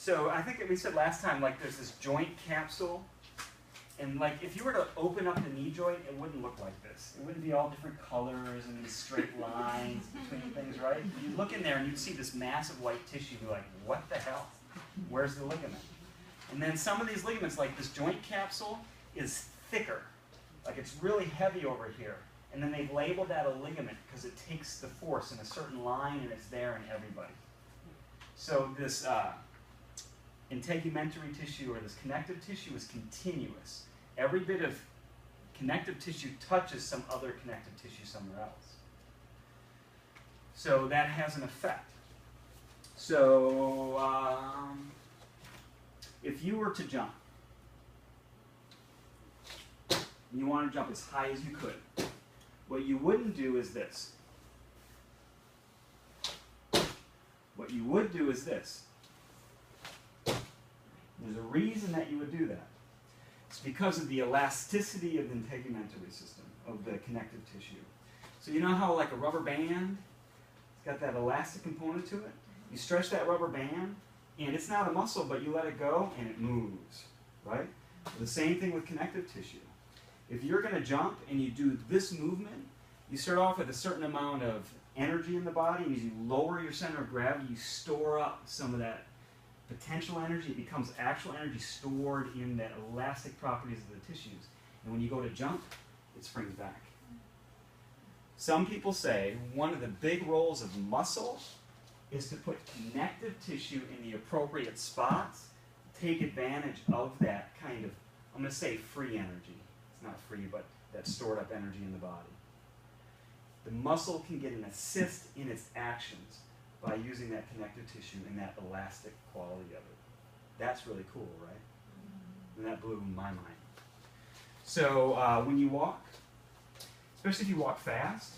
So I think we said last time, like there's this joint capsule, and like if you were to open up the knee joint, it wouldn't look like this. It wouldn't be all different colors and these straight lines between things, right? You'd look in there and you'd see this massive white tissue, you'd be like, what the hell? Where's the ligament? And then some of these ligaments, like this joint capsule, is thicker. Like it's really heavy over here. And then they've labeled that a ligament because it takes the force in a certain line and it's there in everybody. So this integumentary tissue or this connective tissue is continuous. Every bit of connective tissue touches some other connective tissue somewhere else. So that has an effect. So if you were to jump, you want to jump as high as you could, what you wouldn't do is this. What you would do is this. There's a reason that you would do that. It's because of the elasticity of the integumentary system, of the connective tissue. So you know how like a rubber band, it's got that elastic component to it? You stretch that rubber band, and it's not a muscle, but you let it go, and it moves, right? The same thing with connective tissue. If you're going to jump and you do this movement, you start off with a certain amount of energy in the body, and as you lower your center of gravity, you store up some of that potential energy. It becomes actual energy stored in the elastic properties of the tissues. And when you go to jump, it springs back. Some people say one of the big roles of muscle is to put connective tissue in the appropriate spots, take advantage of that kind of, I'm going to say free energy. It's not free, but that stored up energy in the body. The muscle can get an assist in its actions by using that connective tissue and that elastic quality of it. That's really cool, right? And that blew my mind. So when you walk, especially if you walk fast,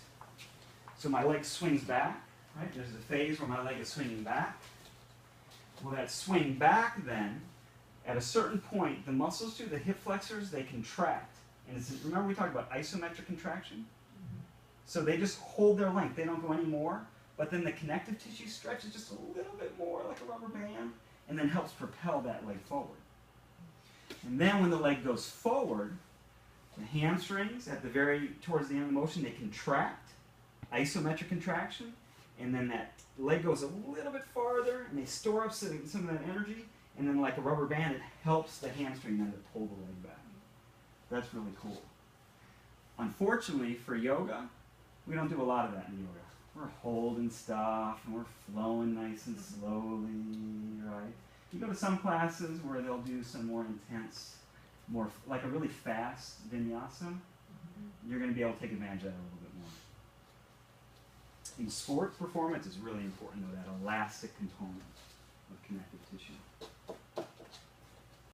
so my leg swings back, right? There's a phase where my leg is swinging back. Well, that swing back then, at a certain point, the muscles through the hip flexors, they contract. And remember we talked about isometric contraction? So they just hold their length. They don't go any more. But then the connective tissue stretches just a little bit more like a rubber band and then helps propel that leg forward. And then when the leg goes forward, the hamstrings towards the end of the motion, they contract, isometric contraction, and then that leg goes a little bit farther and they store up some of that energy, and then like a rubber band, it helps the hamstring then to pull the leg back. That's really cool. Unfortunately for yoga, we don't do a lot of that in yoga. We're holding stuff and we're flowing nice and slowly, right? You go to some classes where they'll do some more intense, more like a really fast vinyasa. You're going to be able to take advantage of that a little bit more. In sports performance, it's really important though, that elastic component of connective tissue.